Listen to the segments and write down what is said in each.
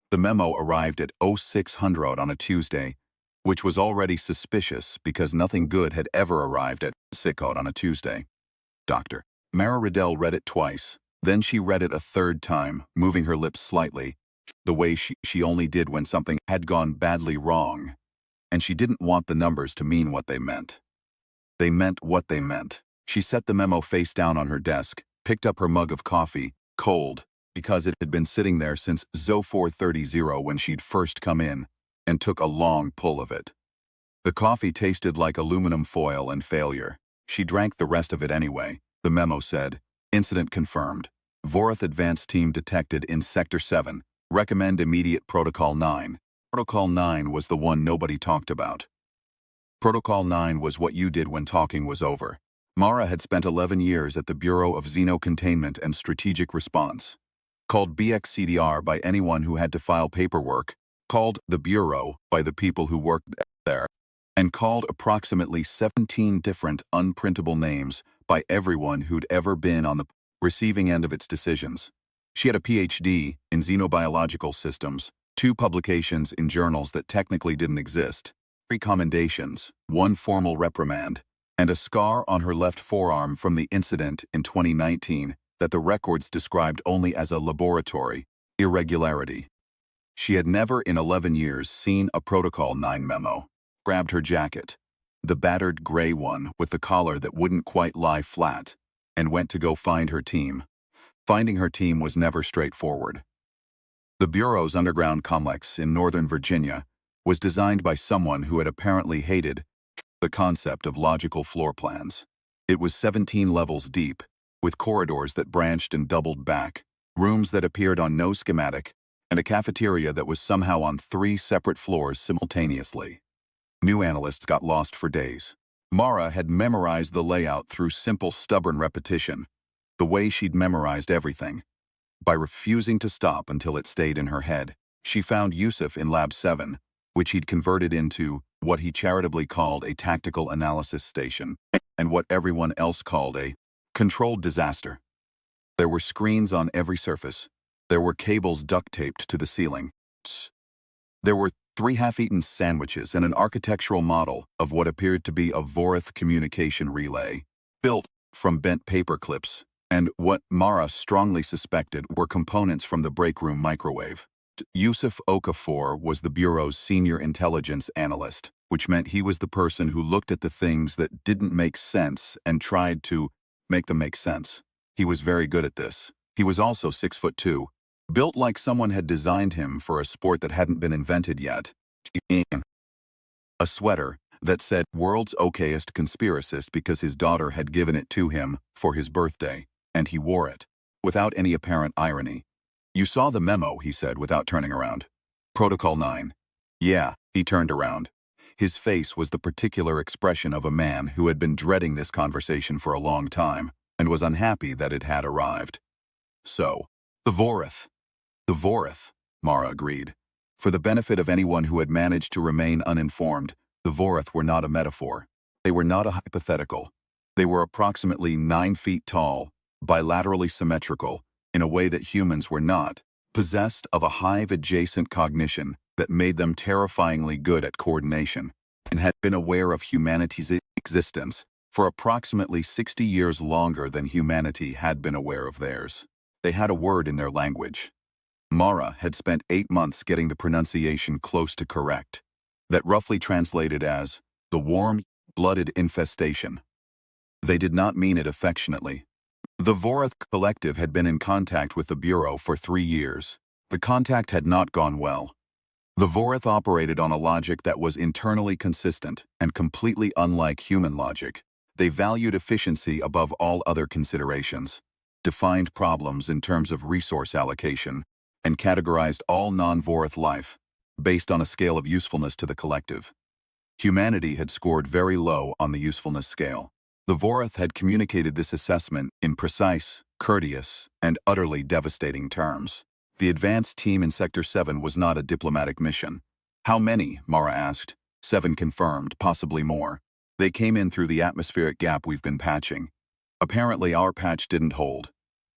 The memo arrived at 0600 on a Tuesday, which was already suspicious because nothing good had ever arrived at 0600 on a Tuesday. Doctor. Mara Riddell read it twice. Then she read it a third time, moving her lips slightly, the way she only did when something had gone badly wrong. And she didn't want the numbers to mean what they meant. They meant what they meant. She set the memo face down on her desk, picked up her mug of coffee, cold, because it had been sitting there since 0430 when she'd first come in, and took a long pull of it. The coffee tasted like aluminum foil and failure. She drank the rest of it anyway. The memo said, "Incident confirmed. Vorath advance team detected in Sector 7. Recommend immediate Protocol 9. Protocol 9 was the one nobody talked about. Protocol 9 was what you did when talking was over. Mara had spent 11 years at the Bureau of Xenocontainment and Strategic Response. Called BXCDR by anyone who had to file paperwork, called the Bureau by the people who worked there, and called approximately 17 different unprintable names by everyone who'd ever been on the receiving end of its decisions. She had a PhD in xenobiological systems, 2 publications in journals that technically didn't exist, 3 commendations, 1 formal reprimand, and a scar on her left forearm from the incident in 2019 that the records described only as a laboratory irregularity. She had never in 11 years seen a Protocol 9 memo. Grabbed her jacket, the battered gray one with the collar that wouldn't quite lie flat, and went to go find her team. Finding her team was never straightforward. The Bureau's underground complex in Northern Virginia was designed by someone who had apparently hated the concept of logical floor plans. It was 17 levels deep, with corridors that branched and doubled back, rooms that appeared on no schematic, and a cafeteria that was somehow on 3 separate floors simultaneously. New analysts got lost for days. Mara had memorized the layout through simple, stubborn repetition, the way she'd memorized everything. By refusing to stop until it stayed in her head, she found Yusuf in Lab 7, which he'd converted into what he charitably called a tactical analysis station, and what everyone else called a controlled disaster. There were screens on every surface. There were cables duct-taped to the ceiling. There were 3 half-eaten sandwiches and an architectural model of what appeared to be a Vorath communication relay, built from bent paper clips, and what Mara strongly suspected were components from the break-room microwave. Yusuf Okafor was the Bureau's senior intelligence analyst, which meant he was the person who looked at the things that didn't make sense and tried to make them make sense. He was very good at this. He was also 6'2", built like someone had designed him for a sport that hadn't been invented yet. A sweater that said "World's Okayest Conspiracist" because his daughter had given it to him for his birthday, and he wore it, without any apparent irony. "You saw the memo," he said without turning around. "Protocol 9. Yeah, he turned around. His face was the particular expression of a man who had been dreading this conversation for a long time, and was unhappy that it had arrived. So, the Vorath. The Vorath, Mara agreed. For the benefit of anyone who had managed to remain uninformed, the Vorath were not a metaphor. They were not a hypothetical. They were approximately 9 feet tall, bilaterally symmetrical, in a way that humans were not, possessed of a hive-adjacent cognition that made them terrifyingly good at coordination, and had been aware of humanity's existence for approximately 60 years longer than humanity had been aware of theirs. They had a word in their language. Mara had spent 8 months getting the pronunciation close to correct, that roughly translated as, the warm-blooded infestation. They did not mean it affectionately. The Vorath Collective had been in contact with the Bureau for 3 years. The contact had not gone well. The Vorath operated on a logic that was internally consistent and completely unlike human logic. They valued efficiency above all other considerations, defined problems in terms of resource allocation, and categorized all non-Vorath life based on a scale of usefulness to the collective. Humanity had scored very low on the usefulness scale. The Vorath had communicated this assessment in precise, courteous, and utterly devastating terms. The advance team in Sector 7 was not a diplomatic mission. How many? Mara asked. 7 confirmed, possibly more. They came in through the atmospheric gap we've been patching. Apparently our patch didn't hold.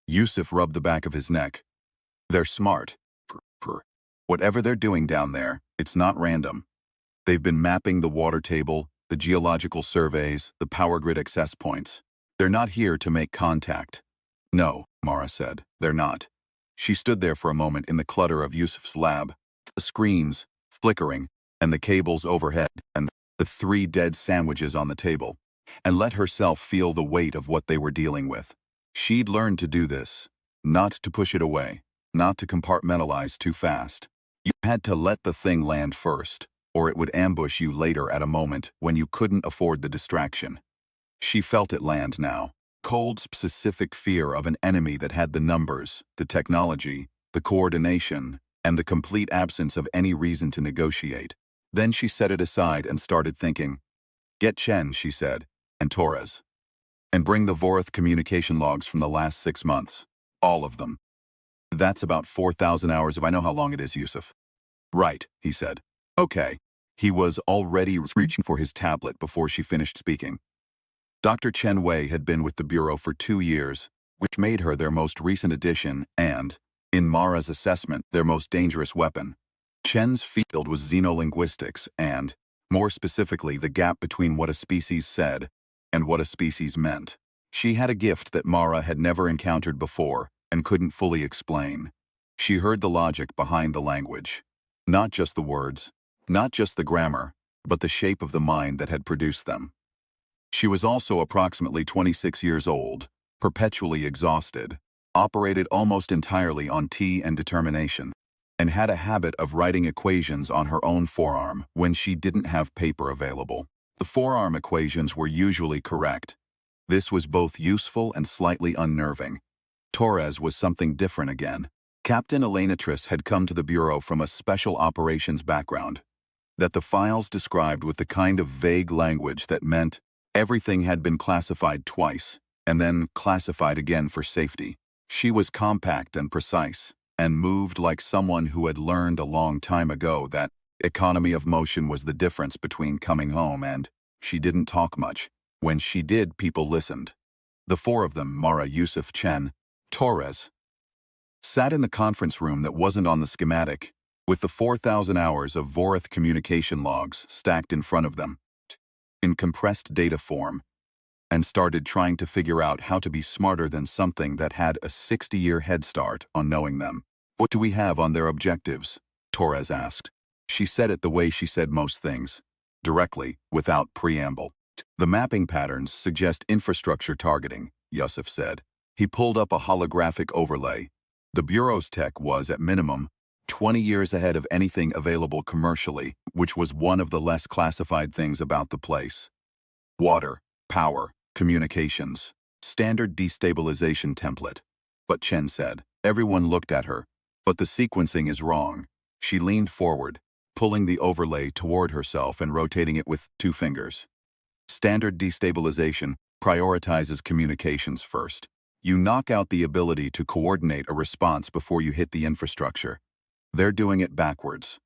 Yusuf rubbed the back of his neck. They're smart. Whatever they're doing down there, it's not random. They've been mapping the water table, the geological surveys, the power grid access points. They're not here to make contact. No, Mara said, they're not. She stood there for a moment in the clutter of Yusuf's lab, the screens flickering, and the cables overhead, and the 3 dead sandwiches on the table, and let herself feel the weight of what they were dealing with. She'd learned to do this, not to push it away, not to compartmentalize too fast. You had to let the thing land first, or it would ambush you later at a moment when you couldn't afford the distraction. She felt it land now. Cold, specific fear of an enemy that had the numbers, the technology, the coordination, and the complete absence of any reason to negotiate. Then she set it aside and started thinking. Get Chen, she said, and Torres. And bring the Vorath communication logs from the last 6 months. All of them. That's about 4,000 hours if I know how long it is, Yusuf. Right, he said. Okay. He was already reaching for his tablet before she finished speaking. Dr. Chen Wei had been with the Bureau for 2 years, which made her their most recent addition and, in Mara's assessment, their most dangerous weapon. Chen's field was xenolinguistics and, more specifically, the gap between what a species said and what a species meant. She had a gift that Mara had never encountered before and couldn't fully explain. She heard the logic behind the language. Not just the words, not just the grammar, but the shape of the mind that had produced them. She was also approximately 26 years old, perpetually exhausted, operated almost entirely on tea and determination, and had a habit of writing equations on her own forearm when she didn't have paper available. The forearm equations were usually correct. This was both useful and slightly unnerving. Torres was something different again. Captain Elenatris had come to the Bureau from a special operations background that the files described with the kind of vague language that meant everything had been classified twice, and then classified again for safety. She was compact and precise, and moved like someone who had learned a long time ago that economy of motion was the difference between coming home and she didn't talk much. When she did, people listened. The 4 of them, Mara, Yusuf, Chen, Torres, sat in the conference room that wasn't on the schematic, with the 4,000 hours of Vorath communication logs stacked in front of them, in compressed data form, and started trying to figure out how to be smarter than something that had a 60-year head start on knowing them. What do we have on their objectives? Torres asked. She said it the way she said most things, directly, without preamble. The mapping patterns suggest infrastructure targeting, Yusuf said. He pulled up a holographic overlay. The Bureau's tech was, at minimum, 20 years ahead of anything available commercially, which was one of the less classified things about the place. Water, power, communications, standard destabilization template. But Chen said. Everyone looked at her. But the sequencing is wrong. She leaned forward, pulling the overlay toward herself and rotating it with 2 fingers. Standard destabilization prioritizes communications first. You knock out the ability to coordinate a response before you hit the infrastructure. They're doing it backwards.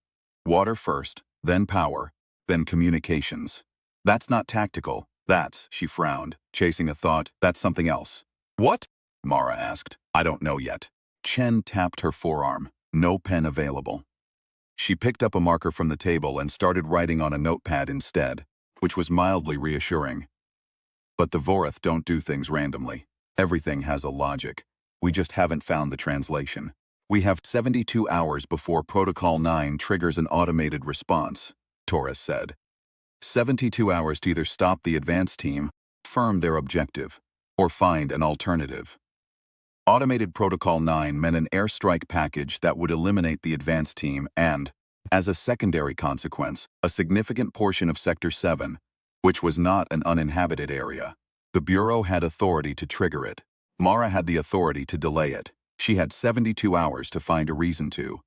Water first, then power, then communications. That's not tactical. That's, she frowned, chasing a thought, that's something else. What? Mara asked. I don't know yet. Chen tapped her forearm. No pen available. She picked up a marker from the table and started writing on a notepad instead, which was mildly reassuring. But the Vorath don't do things randomly. Everything has a logic. We just haven't found the translation. We have 72 hours before Protocol 9 triggers an automated response, Torres said. 72 hours to either stop the advance team, firm their objective, or find an alternative. Automated Protocol 9 meant an airstrike package that would eliminate the advance team and, as a secondary consequence, a significant portion of Sector 7, which was not an uninhabited area. The Bureau had authority to trigger it. Mara had the authority to delay it. She had 72 hours to find a reason to.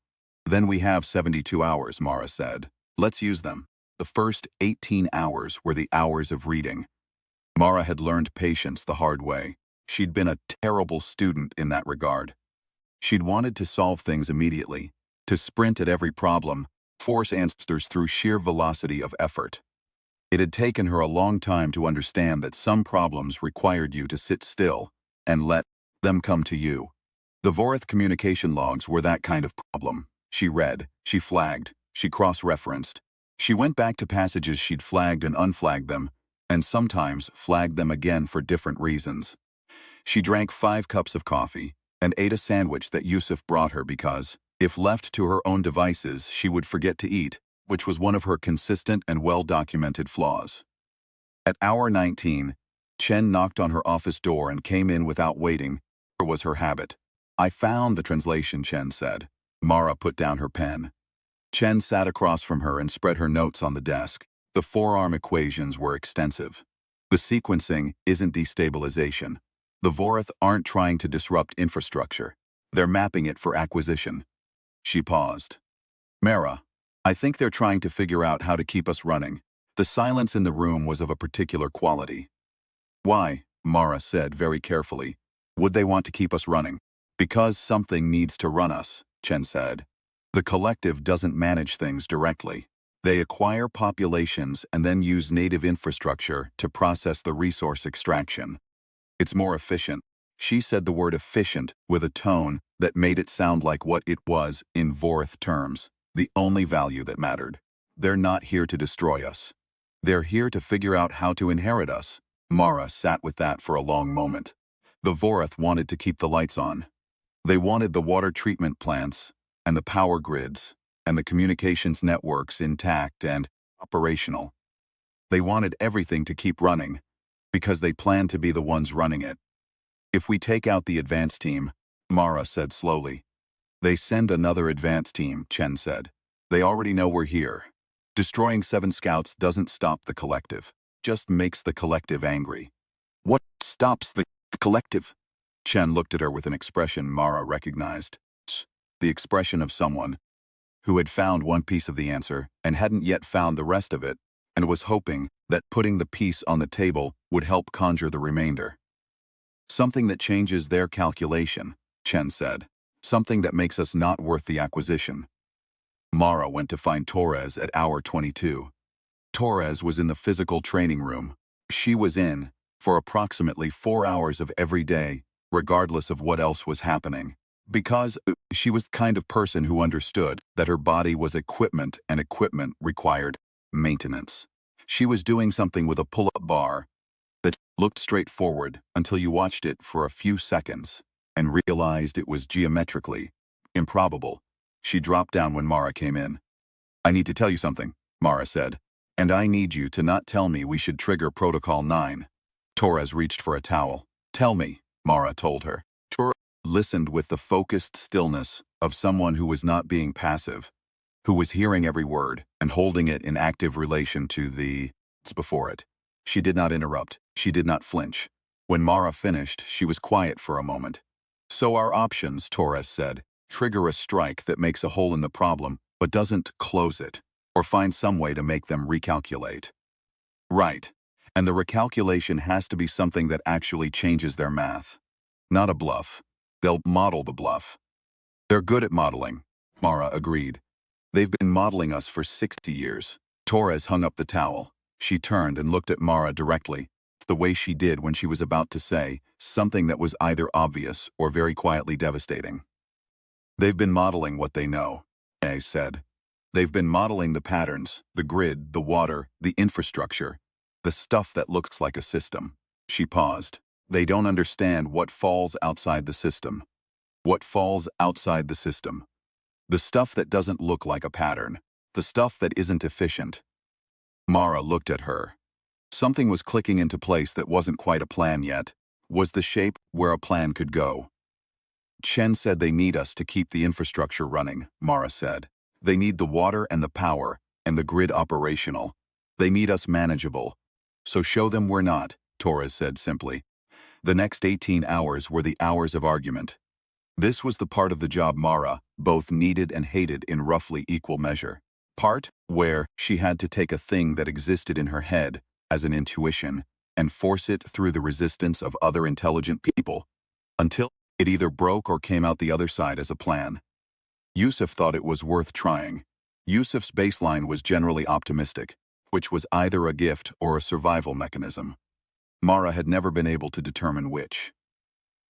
Then we have 72 hours, Mara said. Let's use them. The first 18 hours were the hours of reading. Mara had learned patience the hard way. She'd been a terrible student in that regard. She'd wanted to solve things immediately, to sprint at every problem, force answers through sheer velocity of effort. It had taken her a long time to understand that some problems required you to sit still and let them come to you. The Vorath communication logs were that kind of problem. She read, she flagged, she cross-referenced. She went back to passages she'd flagged and unflagged them, and sometimes flagged them again for different reasons. She drank 5 cups of coffee and ate a sandwich that Yusuf brought her because, if left to her own devices, she would forget to eat, which was one of her consistent and well-documented flaws. At hour 19, Chen knocked on her office door and came in without waiting. It was her habit. "I found the translation," Chen said. Mara put down her pen. Chen sat across from her and spread her notes on the desk. The forearm equations were extensive. The sequencing isn't destabilization. The Vorath aren't trying to disrupt infrastructure. They're mapping it for acquisition. She paused. "Mara, I think they're trying to figure out how to keep us running." The silence in the room was of a particular quality. "Why?" Mara said very carefully. "Would they want to keep us running?" "Because something needs to run us," Chen said. "The collective doesn't manage things directly. They acquire populations and then use native infrastructure to process the resource extraction. It's more efficient." She said the word efficient with a tone that made it sound like what it was in Vorath terms, the only value that mattered. "They're not here to destroy us. They're here to figure out how to inherit us." Mara sat with that for a long moment. The Vorath wanted to keep the lights on. They wanted the water treatment plants, and the power grids, and the communications networks intact and operational. They wanted everything to keep running, because they planned to be the ones running it. "If we take out the advance team," Mara said slowly. "They send another advance team," Chen said. "They already know we're here. Destroying 7 scouts doesn't stop the collective, just makes the collective angry." "What stops the collective?" Chen looked at her with an expression Mara recognized. The expression of someone who had found one piece of the answer and hadn't yet found the rest of it, and was hoping that putting the piece on the table would help conjure the remainder. "Something that changes their calculation," Chen said. "Something that makes us not worth the acquisition." Mara went to find Torres at hour 22. Torres was in the physical training room. She was in for approximately 4 hours of every day, regardless of what else was happening. Because she was the kind of person who understood that her body was equipment and equipment required maintenance. She was doing something with a pull-up bar that looked straightforward until you watched it for a few seconds and realized it was geometrically improbable. She dropped down when Mara came in. "I need to tell you something," Mara said. "And I need you to not tell me we should trigger Protocol 9. Torres reached for a towel. "Tell me," Mara told her. Torres listened with the focused stillness of someone who was not being passive, who was hearing every word and holding it in active relation to the before it. She did not interrupt. She did not flinch. When Mara finished, she was quiet for a moment. "So our options," Torres said, "trigger a strike that makes a hole in the problem but doesn't close it, or find some way to make them recalculate." "Right. And the recalculation has to be something that actually changes their math. Not a bluff. They'll model the bluff." "They're good at modeling," Mara agreed. "They've been modeling us for 60 years. Torres hung up the towel. She turned and looked at Mara directly, the way she did when she was about to say something that was either obvious or very quietly devastating. "They've been modeling what they know," A said. "They've been modeling the patterns, the grid, the water, the infrastructure, the stuff that looks like a system." She paused. "They don't understand what falls outside the system. What falls outside the system. The stuff that doesn't look like a pattern. The stuff that isn't efficient." Mara looked at her. Something was clicking into place that wasn't quite a plan yet. Was the shape where a plan could go. "Chen said they need us to keep the infrastructure running," Mara said. "They need the water and the power, and the grid operational. They need us manageable. So show them we're not," Torres said simply. The next 18 hours were the hours of argument. This was the part of the job Mara both needed and hated in roughly equal measure. Part where she had to take a thing that existed in her head as an intuition and force it through the resistance of other intelligent people until it either broke or came out the other side as a plan. Yusuf thought it was worth trying. Yusuf's baseline was generally optimistic, which was either a gift or a survival mechanism. Mara had never been able to determine which.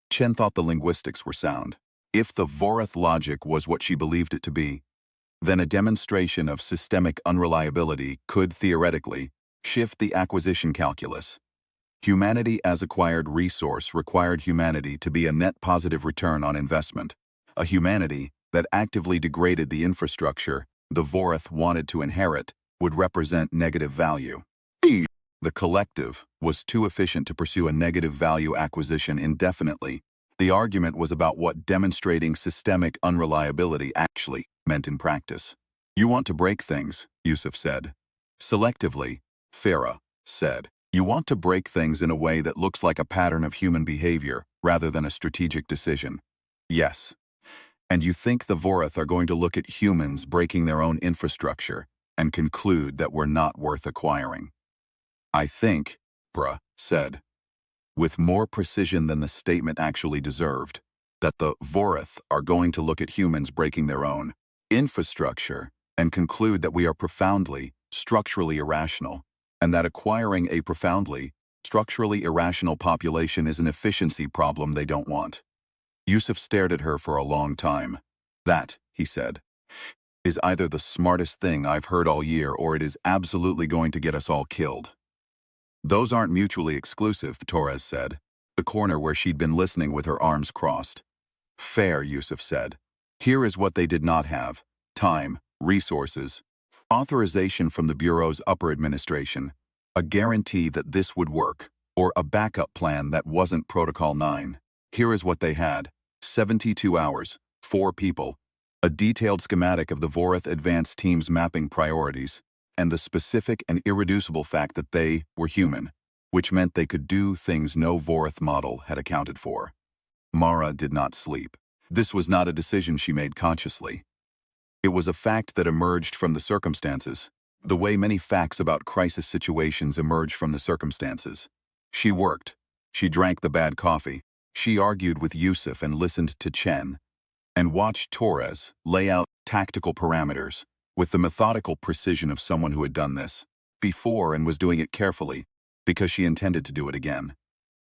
Chen thought the linguistics were sound. If the Vorath logic was what she believed it to be, then a demonstration of systemic unreliability could theoretically shift the acquisition calculus. Humanity as acquired resource required humanity to be a net positive return on investment, a humanity that actively degraded the infrastructure the Vorath wanted to inherit would represent negative value. The collective was too efficient to pursue a negative value acquisition indefinitely. The argument was about what demonstrating systemic unreliability actually meant in practice. You want to break things, Yusuf said. Selectively, Farah said. You want to break things in a way that looks like a pattern of human behavior rather than a strategic decision. Yes. And you think the Vorath are going to look at humans breaking their own infrastructure and conclude that we're not worth acquiring. I think, Brah said, with more precision than the statement actually deserved, that the Vorath are going to look at humans breaking their own infrastructure and conclude that we are profoundly, structurally irrational, and that acquiring a profoundly, structurally irrational population is an efficiency problem they don't want. Yusuf stared at her for a long time. That, he said, is either the smartest thing I've heard all year or it is absolutely going to get us all killed. Those aren't mutually exclusive, Torres said, the corner where she'd been listening with her arms crossed. Fair, Yusuf said. Here is what they did not have: time, resources, authorization from the Bureau's upper administration, a guarantee that this would work, or a backup plan that wasn't Protocol 9. Here is what they had: 72 hours, 4 people, a detailed schematic of the Vorath Advanced Team's mapping priorities, and the specific and irreducible fact that they were human, which meant they could do things no Vorath model had accounted for. Mara did not sleep. This was not a decision she made consciously. It was a fact that emerged from the circumstances, the way many facts about crisis situations emerge from the circumstances. She worked. She drank the bad coffee. She argued with Yusuf and listened to Chen, and watched Torres lay out tactical parameters with the methodical precision of someone who had done this before and was doing it carefully because she intended to do it again.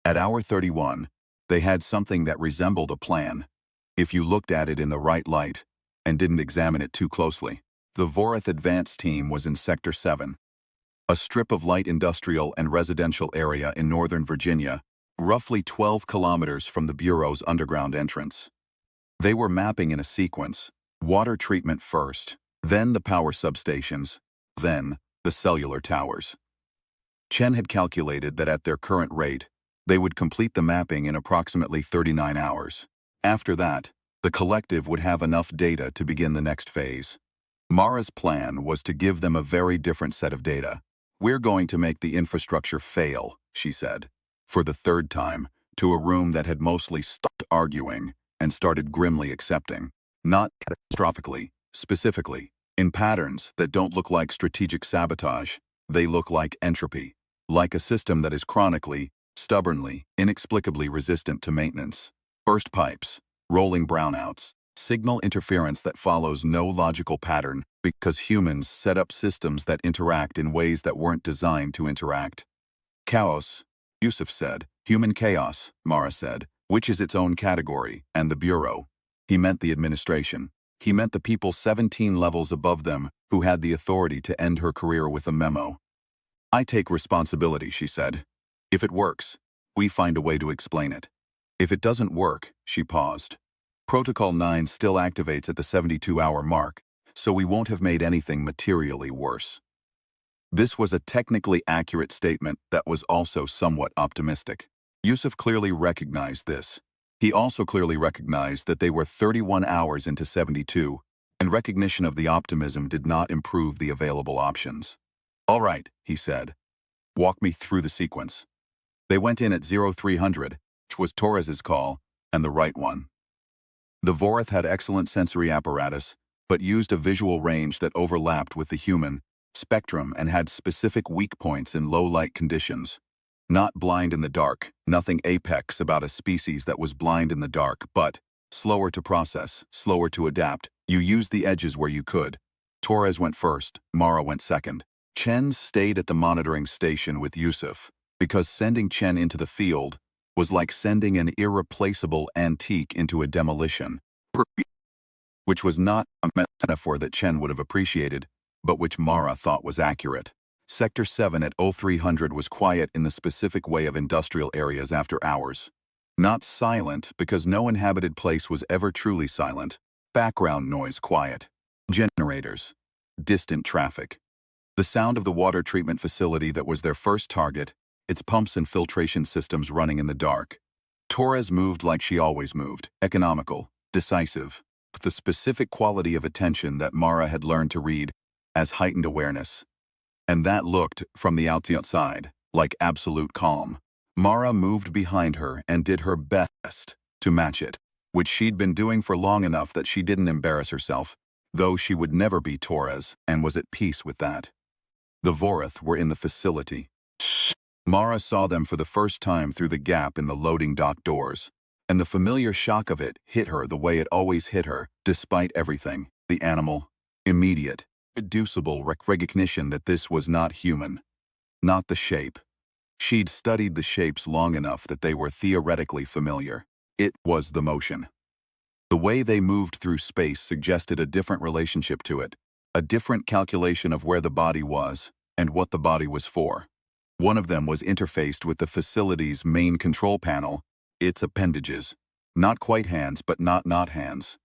At hour 31, they had something that resembled a plan, if you looked at it in the right light and didn't examine it too closely. The Vorath Advanced Team was in Sector 7, a strip of light industrial and residential area in Northern Virginia, roughly 12 kilometers from the Bureau's underground entrance. They were mapping in a sequence: water treatment first, then the power substations, then the cellular towers. Chen had calculated that at their current rate, they would complete the mapping in approximately 39 hours. After that, the collective would have enough data to begin the next phase. Mara's plan was to give them a very different set of data. We're going to make the infrastructure fail, she said, for the third time, to a room that had mostly stopped arguing and started grimly accepting. Not catastrophically, specifically, in patterns that don't look like strategic sabotage. They look like entropy, like a system that is chronically, stubbornly, inexplicably resistant to maintenance. Burst pipes, rolling brownouts, signal interference that follows no logical pattern because humans set up systems that interact in ways that weren't designed to interact. Chaos, Yusuf said. Human chaos, Mara said, which is its own category, and the Bureau. He meant the administration. He meant the people 17 levels above them who had the authority to end her career with a memo. I take responsibility, she said. If it works, we find a way to explain it. If it doesn't work, she paused. Protocol 9 still activates at the 72-hour mark, so we won't have made anything materially worse. This was a technically accurate statement that was also somewhat optimistic. Yusuf clearly recognized this. He also clearly recognized that they were 31 hours into 72, and recognition of the optimism did not improve the available options. All right, he said. Walk me through the sequence. They went in at 0300, which was Torres's call, and the right one. The Vorath had excellent sensory apparatus, but used a visual range that overlapped with the human spectrum and had specific weak points in low-light conditions. Not blind in the dark, nothing apex about a species that was blind in the dark, but slower to process, slower to adapt. You used the edges where you could. Torres went first, Mara went second. Chen stayed at the monitoring station with Yusuf, because sending Chen into the field was like sending an irreplaceable antique into a demolition, which was not a metaphor that Chen would have appreciated, but which Mara thought was accurate. Sector 7 at 0300 was quiet in the specific way of industrial areas after hours. Not silent, because no inhabited place was ever truly silent. Background noise quiet. Generators. Distant traffic. The sound of the water treatment facility that was their first target, its pumps and filtration systems running in the dark. Torres moved like she always moved, economical, decisive, with the specific quality of attention that Mara had learned to read as heightened awareness. And that looked, from the outside, like absolute calm. Mara moved behind her and did her best to match it, which she'd been doing for long enough that she didn't embarrass herself, though she would never be Torres and was at peace with that. The Vorath were in the facility. Mara saw them for the first time through the gap in the loading dock doors, and the familiar shock of it hit her the way it always hit her, despite everything, the animal, immediate, irreducible recognition that this was not human. Not the shape. She'd studied the shapes long enough that they were theoretically familiar. It was the motion. The way they moved through space suggested a different relationship to it, a different calculation of where the body was and what the body was for. One of them was interfaced with the facility's main control panel, its appendages. Not quite hands, but not hands.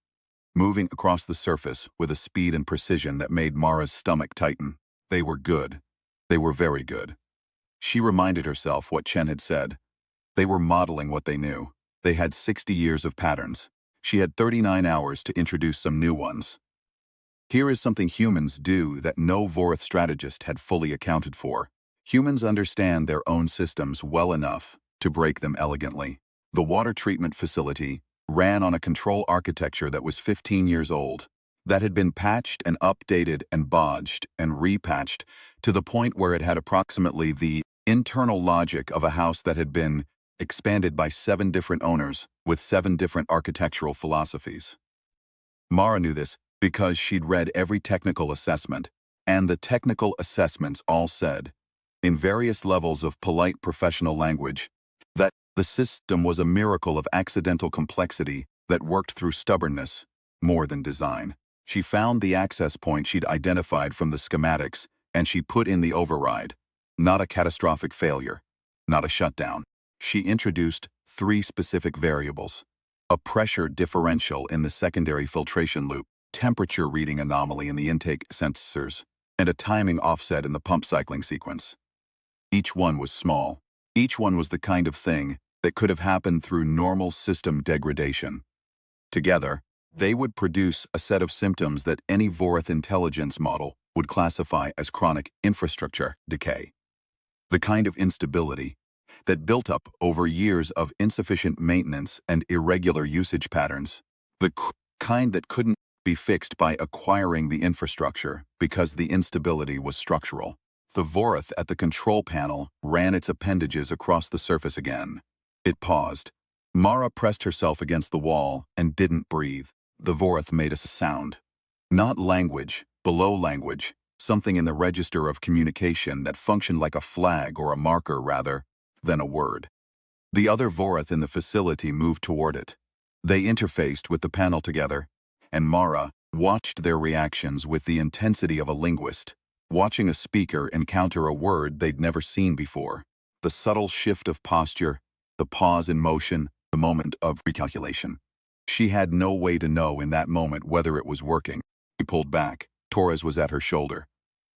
Moving across the surface with a speed and precision that made Mara's stomach tighten. They were good. They were very good. She reminded herself what Chen had said. They were modeling what they knew. They had 60 years of patterns. She had 39 hours to introduce some new ones. Here is something humans do that no Vorath strategist had fully accounted for. Humans understand their own systems well enough to break them elegantly. The water treatment facility ran on a control architecture that was 15 years old, that had been patched and updated and bodged and repatched to the point where it had approximately the internal logic of a house that had been expanded by 7 different owners with 7 different architectural philosophies. Mara knew this because she'd read every technical assessment, and the technical assessments all said, in various levels of polite professional language, that the system was a miracle of accidental complexity that worked through stubbornness, more than design. She found the access point she'd identified from the schematics, and she put in the override. Not a catastrophic failure, not a shutdown. She introduced 3 specific variables: a pressure differential in the secondary filtration loop, temperature reading anomaly in the intake sensors, and a timing offset in the pump cycling sequence. Each one was small. Each one was the kind of thing that could have happened through normal system degradation. Together, they would produce a set of symptoms that any Vorath intelligence model would classify as chronic infrastructure decay. The kind of instability that built up over years of insufficient maintenance and irregular usage patterns. The kind that couldn't be fixed by acquiring the infrastructure because the instability was structural. The Vorath at the control panel ran its appendages across the surface again. It paused. Mara pressed herself against the wall and didn't breathe. The Vorath made a sound. Not language, below language, something in the register of communication that functioned like a flag or a marker rather than a word. The other Vorath in the facility moved toward it. They interfaced with the panel together, and Mara watched their reactions with the intensity of a linguist, watching a speaker encounter a word they'd never seen before. The subtle shift of posture, the pause in motion, the moment of recalculation. She had no way to know in that moment whether it was working. She pulled back. Torres was at her shoulder.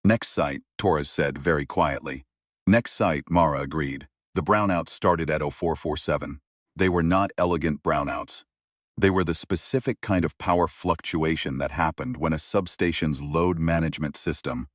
"Next site," Torres said very quietly. "Next site," Mara agreed. The brownouts started at 0447. They were not elegant brownouts. They were the specific kind of power fluctuation that happened when a substation's load management system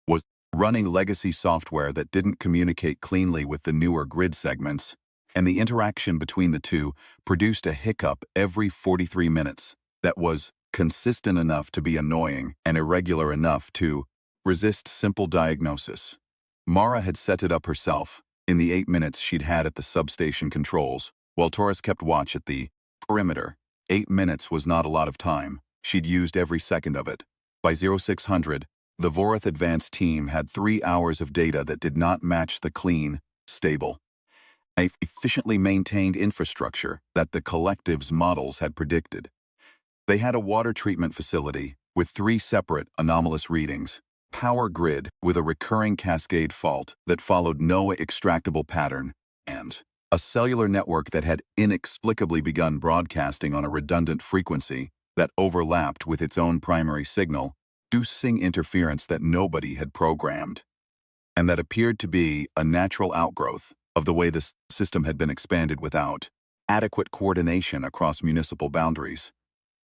was running legacy software that didn't communicate cleanly with the newer grid segments, and the interaction between the two produced a hiccup every 43 minutes that was consistent enough to be annoying and irregular enough to resist simple diagnosis. Mara had set it up herself in the 8 minutes she'd had at the substation controls, while Torres kept watch at the perimeter. 8 minutes was not a lot of time. She'd used every second of it. By 0600, the Vorath advanced team had 3 hours of data that did not match the clean, stable, efficiently maintained infrastructure that the collective's models had predicted. They had a water treatment facility with 3 separate, anomalous readings. Power grid with a recurring cascade fault that followed no extractable pattern, and a cellular network that had inexplicably begun broadcasting on a redundant frequency that overlapped with its own primary signal, inducing interference that nobody had programmed, and that appeared to be a natural outgrowth of the way the system had been expanded without adequate coordination across municipal boundaries.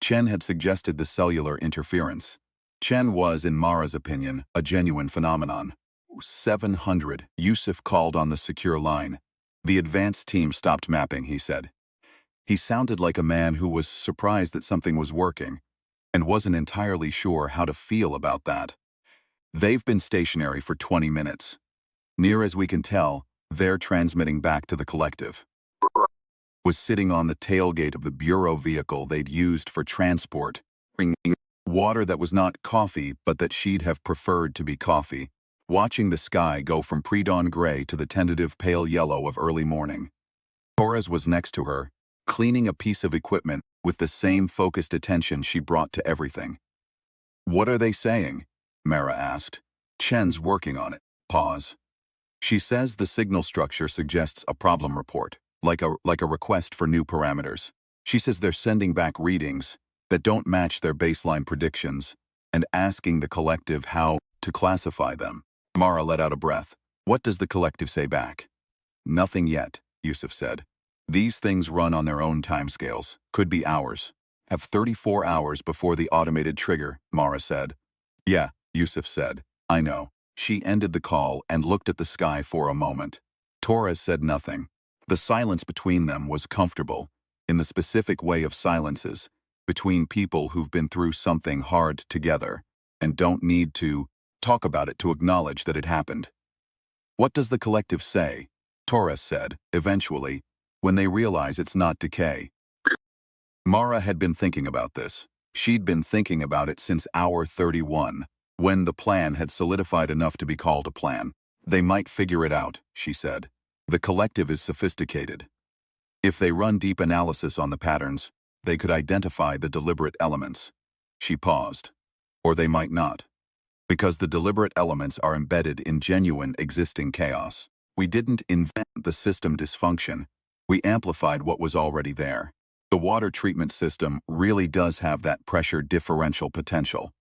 Chen had suggested the cellular interference. Chen was, in Mara's opinion, a genuine phenomenon. 700, Yusuf called on the secure line. The advanced team stopped mapping, he said. He sounded like a man who was surprised that something was working, and wasn't entirely sure how to feel about that. They've been stationary for 20 minutes. Near as we can tell, they're transmitting back to the collective. Was sitting on the tailgate of the bureau vehicle they'd used for transport, bringing water that was not coffee but that she'd have preferred to be coffee, watching the sky go from pre-dawn gray to the tentative pale yellow of early morning. Torres was next to her, cleaning a piece of equipment with the same focused attention she brought to everything. "What are they saying?" Mara asked. "Chen's working on it." Pause. "She says the signal structure suggests a problem report, like a request for new parameters. She says they're sending back readings that don't match their baseline predictions and asking the collective how to classify them." Mara let out a breath. "What does the collective say back?" "Nothing yet," Yusuf said. "These things run on their own timescales, could be hours. Have 34 hours before the automated trigger," Mara said. "Yeah," Yusuf said. "I know." She ended the call and looked at the sky for a moment. Torres said nothing. The silence between them was comfortable, in the specific way of silences, between people who've been through something hard together, and don't need to talk about it to acknowledge that it happened. "What does the collective say?" Torres said, eventually, "when they realize it's not decay." Mara had been thinking about this. She'd been thinking about it since hour 31, when the plan had solidified enough to be called a plan. "They might figure it out," she said. "The collective is sophisticated. If they run deep analysis on the patterns, they could identify the deliberate elements." She paused. "Or they might not. Because the deliberate elements are embedded in genuine existing chaos. We didn't invent the system dysfunction. We amplified what was already there. The water treatment system really does have that pressure differential potential.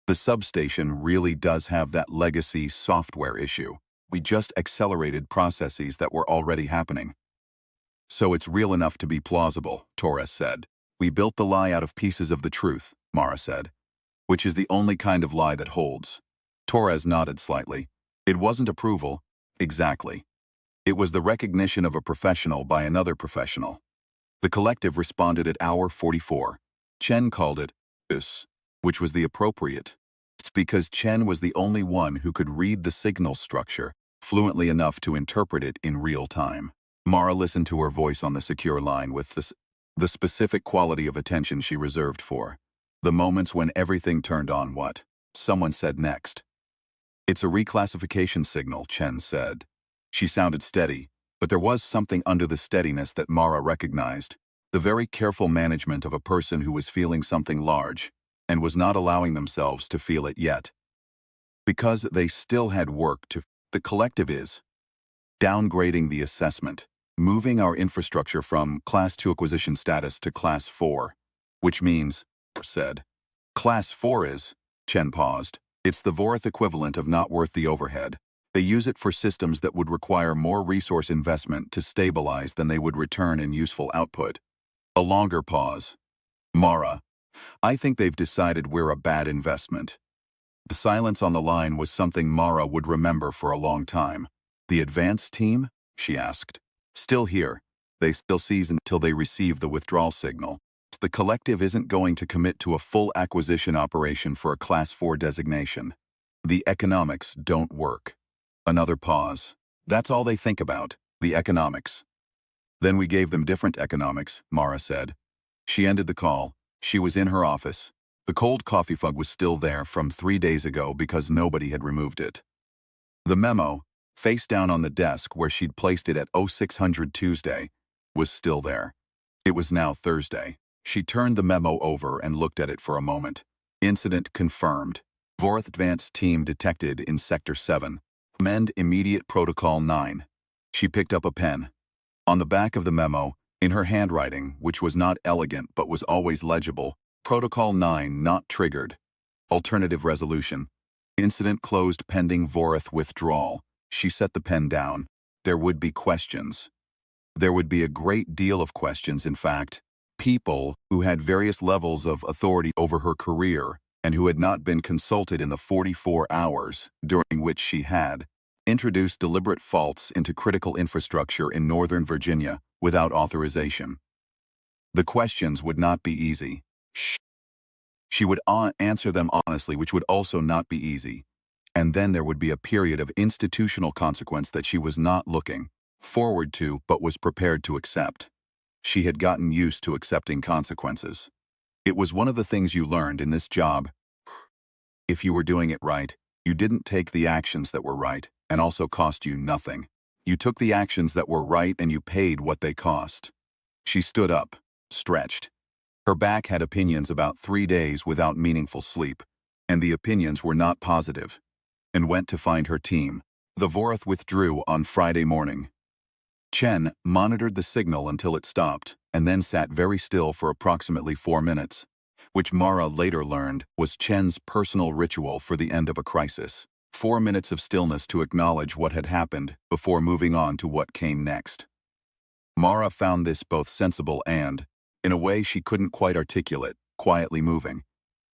The substation really does have that legacy software issue. We just accelerated processes that were already happening." "So it's real enough to be plausible," Torres said. "We built the lie out of pieces of the truth," Mara said. "Which is the only kind of lie that holds." Torres nodded slightly. "It wasn't approval." "Exactly. It was the recognition of a professional by another professional." The collective responded at hour 44. Chen called it "us," which was the appropriate. It's because Chen was the only one who could read the signal structure fluently enough to interpret it in real time. Mara listened to her voice on the secure line with the specific quality of attention she reserved for the moments when everything turned on. "What?" someone said next. "It's a reclassification signal," Chen said. She sounded steady, but there was something under the steadiness that Mara recognized, the very careful management of a person who was feeling something large and was not allowing themselves to feel it yet. Because they still had work to. "The collective is downgrading the assessment, moving our infrastructure from Class 2 acquisition status to Class 4, which means," said. "Class 4 is," Chen paused. "It's the Vorith equivalent of not worth the overhead. They use it for systems that would require more resource investment to stabilize than they would return in useful output." A longer pause. "Mara, I think they've decided we're a bad investment." The silence on the line was something Mara would remember for a long time. "The advanced team?" she asked. "Still here. They still seize until they receive the withdrawal signal. The collective isn't going to commit to a full acquisition operation for a Class 4 designation. The economics don't work." Another pause. "That's all they think about, the economics." "Then we gave them different economics," Mara said. She ended the call. She was in her office. The cold coffee mug was still there from 3 days ago because nobody had removed it. The memo, face down on the desk where she'd placed it at 0600 Tuesday, was still there. It was now Thursday. She turned the memo over and looked at it for a moment. Incident confirmed. Vorath Advanced Team detected in Sector 7. Amend Immediate Protocol 9. She picked up a pen. On the back of the memo, in her handwriting, which was not elegant but was always legible, Protocol 9 not triggered. Alternative resolution. Incident closed pending Vorath withdrawal. She set the pen down. There would be questions. There would be a great deal of questions, in fact. People who had various levels of authority over her career and who had not been consulted in the 44 hours during which she had introduced deliberate faults into critical infrastructure in Northern Virginia without authorization. The questions would not be easy. She would answer them honestly, which would also not be easy. And then there would be a period of institutional consequence that she was not looking forward to but was prepared to accept. She had gotten used to accepting consequences. It was one of the things you learned in this job. If you were doing it right, you didn't take the actions that were right and also cost you nothing. You took the actions that were right and you paid what they cost. She stood up, stretched. Her back had opinions about 3 days without meaningful sleep, and the opinions were not positive, and went to find her team. The Vorath withdrew on Friday morning. Chen monitored the signal until it stopped, and then sat very still for approximately 4 minutes, which Mara later learned was Chen's personal ritual for the end of a crisis. 4 minutes of stillness to acknowledge what had happened before moving on to what came next. Mara found this both sensible and, in a way she couldn't quite articulate, quietly moving.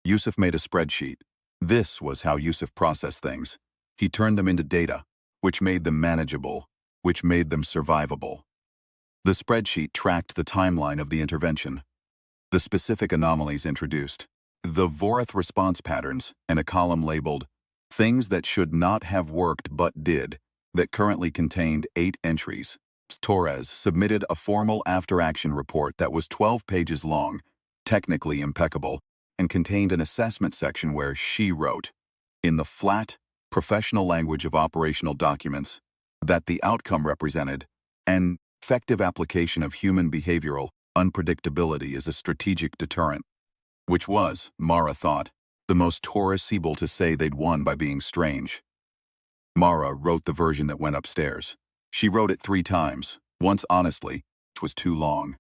Yusuf made a spreadsheet. This was how Yusuf processed things. He turned them into data, which made them manageable, which made them survivable. The spreadsheet tracked the timeline of the intervention, the specific anomalies introduced, the Vorath response patterns, and a column labeled, "Things that should not have worked but did," that currently contained 8 entries. Torres submitted a formal after-action report that was 12 pages long, technically impeccable, and contained an assessment section where she wrote, in the flat, professional language of operational documents, that the outcome represented an effective application of human behavioral unpredictability as a strategic deterrent, which was, Mara thought, the most Taurus-able to say they'd won by being strange. Mara wrote the version that went upstairs. She wrote it 3 times, once honestly, which was too long,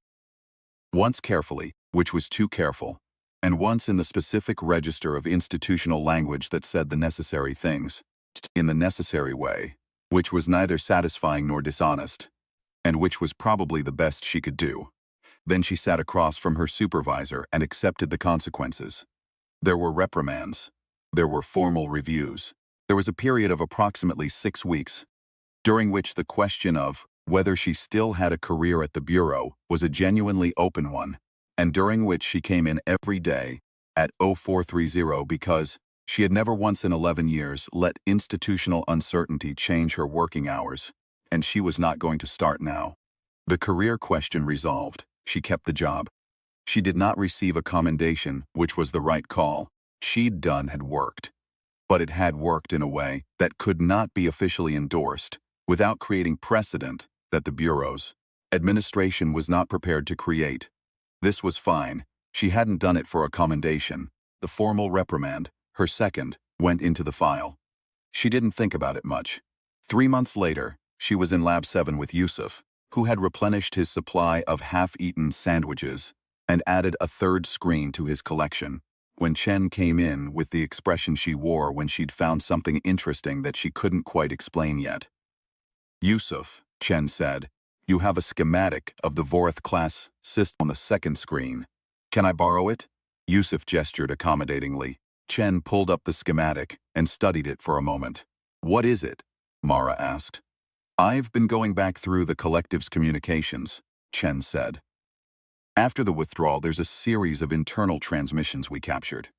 once carefully, which was too careful, and once in the specific register of institutional language that said the necessary things, in the necessary way, which was neither satisfying nor dishonest, and which was probably the best she could do. Then she sat across from her supervisor and accepted the consequences. There were reprimands. There were formal reviews. There was a period of approximately 6 weeks, during which the question of whether she still had a career at the Bureau was a genuinely open one, and during which she came in every day at 0430 because she had never once in 11 years let institutional uncertainty change her working hours, and she was not going to start now. The career question resolved, she kept the job. She did not receive a commendation, which was the right call. She'd done had worked. But it had worked in a way that could not be officially endorsed, without creating precedent that the Bureau's administration was not prepared to create. This was fine. She hadn't done it for a commendation. The formal reprimand, her second, went into the file. She didn't think about it much. 3 months later, she was in Lab 7 with Yusuf, who had replenished his supply of half-eaten sandwiches and added a 3rd screen to his collection, when Chen came in with the expression she wore when she'd found something interesting that she couldn't quite explain yet. "Yusuf," Chen said, "you have a schematic of the Vorath class system on the 2nd screen. Can I borrow it?" Yusuf gestured accommodatingly. Chen pulled up the schematic and studied it for a moment. "What is it?" Mara asked. "I've been going back through the collective's communications," Chen said. "After the withdrawal, there's a series of internal transmissions we captured.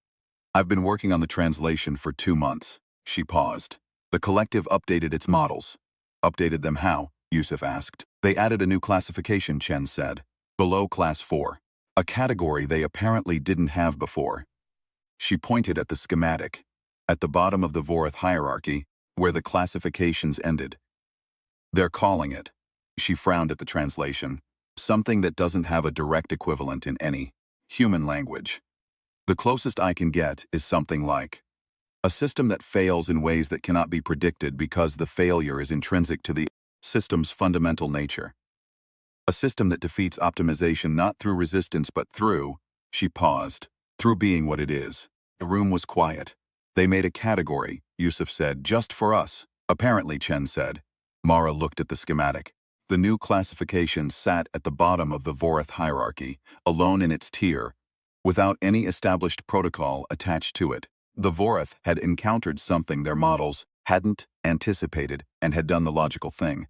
I've been working on the translation for 2 months." She paused. "The collective updated its models." "Updated them how?" Yusuf asked. "They added a new classification," Chen said. "Below Class 4. A category they apparently didn't have before." She pointed at the schematic, at the bottom of the Vorath hierarchy, where the classifications ended. "They're calling it," she frowned at the translation, "something that doesn't have a direct equivalent in any human language." The closest I can get is something like a system that fails in ways that cannot be predicted because the failure is intrinsic to the system's fundamental nature. A system that defeats optimization not through resistance but through, she paused, through being what it is. The room was quiet. They made a category, Yusuf said, just for us. Apparently, Chen said. Mara looked at the schematic. The new classification sat at the bottom of the Vorath hierarchy, alone in its tier, without any established protocol attached to it. The Vorath had encountered something their models hadn't anticipated and had done the logical thing.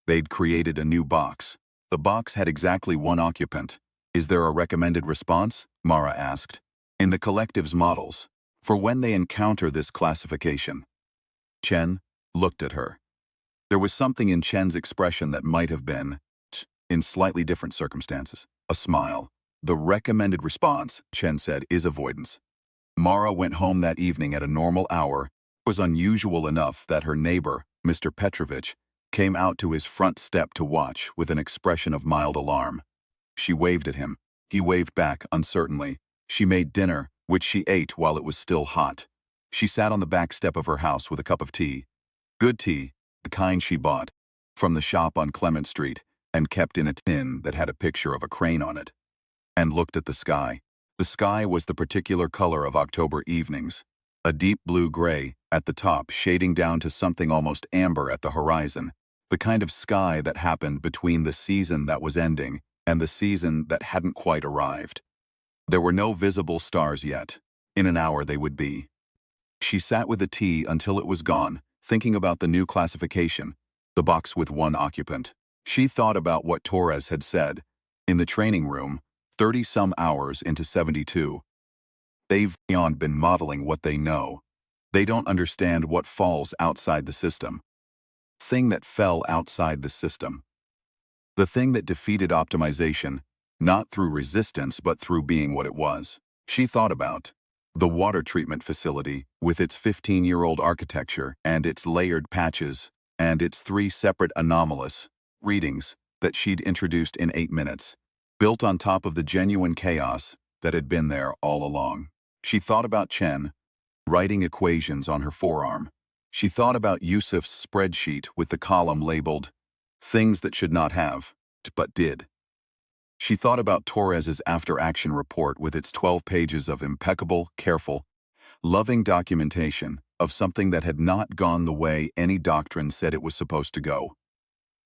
They'd created a new box. The box had exactly one occupant. Is there a recommended response? Mara asked. In the collective's models, for when they encounter this classification. Chen looked at her. There was something in Chen's expression that might have been, in slightly different circumstances, a smile. The recommended response, Chen said, is avoidance. Mara went home that evening at a normal hour. It was unusual enough that her neighbor, Mr. Petrovich, came out to his front step to watch with an expression of mild alarm. She waved at him. He waved back uncertainly. She made dinner, which she ate while it was still hot. She sat on the back step of her house with a cup of tea. Good tea, the kind she bought from the shop on Clement Street and kept in a tin that had a picture of a crane on it, and looked at the sky. The sky was the particular color of October evenings, a deep blue-gray at the top shading down to something almost amber at the horizon, the kind of sky that happened between the season that was ending and the season that hadn't quite arrived. There were no visible stars yet. In an hour they would be. She sat with the tea until it was gone, thinking about the new classification, the box with one occupant. She thought about what Torres had said. In the training room, 30-some hours into 72. They've beyond been modeling what they know. They don't understand what falls outside the system. Thing that fell outside the system. The thing that defeated optimization, not through resistance but through being what it was. She thought about the water treatment facility with its 15-year-old architecture and its layered patches and its 3 separate anomalous readings that she'd introduced in 8 minutes, built on top of the genuine chaos that had been there all along. She thought about Chen, writing equations on her forearm. She thought about Yusuf's spreadsheet with the column labeled, things that should not have, but did. She thought about Torres's after-action report with its 12 pages of impeccable, careful, loving documentation of something that had not gone the way any doctrine said it was supposed to go.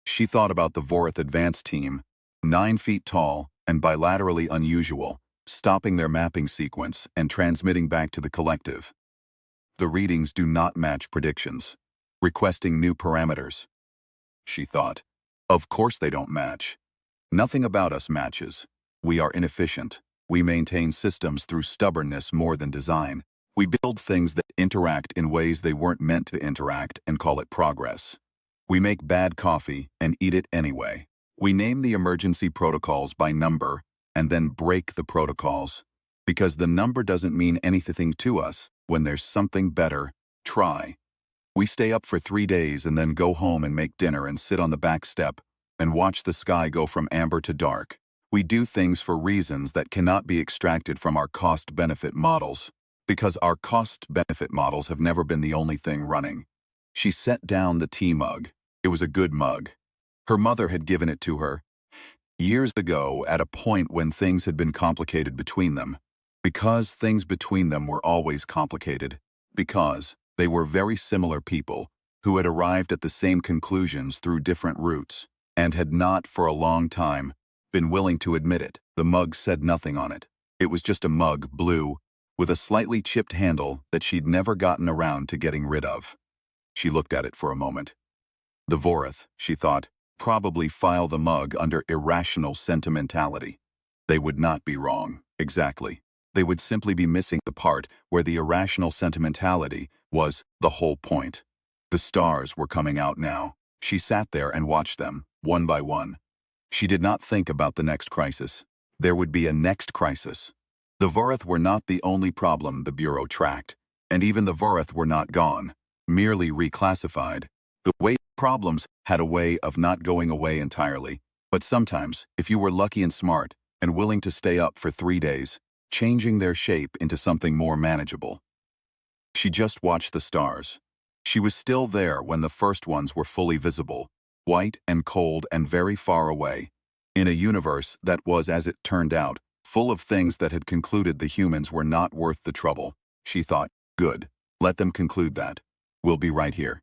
She thought about the Vorath advance team, 9 feet tall and bilaterally unusual, stopping their mapping sequence and transmitting back to the collective. The readings do not match predictions. Requesting new parameters. She thought, of course they don't match. Nothing about us matches. We are inefficient. We maintain systems through stubbornness more than design. We build things that interact in ways they weren't meant to interact and call it progress. We make bad coffee and eat it anyway. We name the emergency protocols by number and then break the protocols. Because the number doesn't mean anything to us when there's something better, try. We stay up for 3 days and then go home and make dinner and sit on the back step and watch the sky go from amber to dark. We do things for reasons that cannot be extracted from our cost-benefit models, because our cost-benefit models have never been the only thing running. She set down the tea mug. It was a good mug. Her mother had given it to her years ago at a point when things had been complicated between them. Because things between them were always complicated. Because they were very similar people who had arrived at the same conclusions through different routes and had not, for a long time, been willing to admit it. The mug said nothing on it. It was just a mug, blue, with a slightly chipped handle that she'd never gotten around to getting rid of. She looked at it for a moment. The Vorath, she thought, probably file the mug under irrational sentimentality. They would not be wrong, exactly. They would simply be missing the part where the irrational sentimentality was the whole point. The stars were coming out now. She sat there and watched them, one by one. She did not think about the next crisis. There would be a next crisis. The Vorath were not the only problem the Bureau tracked, and even the Vorath were not gone, merely reclassified. The way problems had a way of not going away entirely, but sometimes, if you were lucky and smart, and willing to stay up for 3 days, changing their shape into something more manageable. She just watched the stars. She was still there when the first ones were fully visible, white and cold and very far away, in a universe that was, as it turned out, full of things that had concluded the humans were not worth the trouble. She thought, good, let them conclude that. We'll be right here.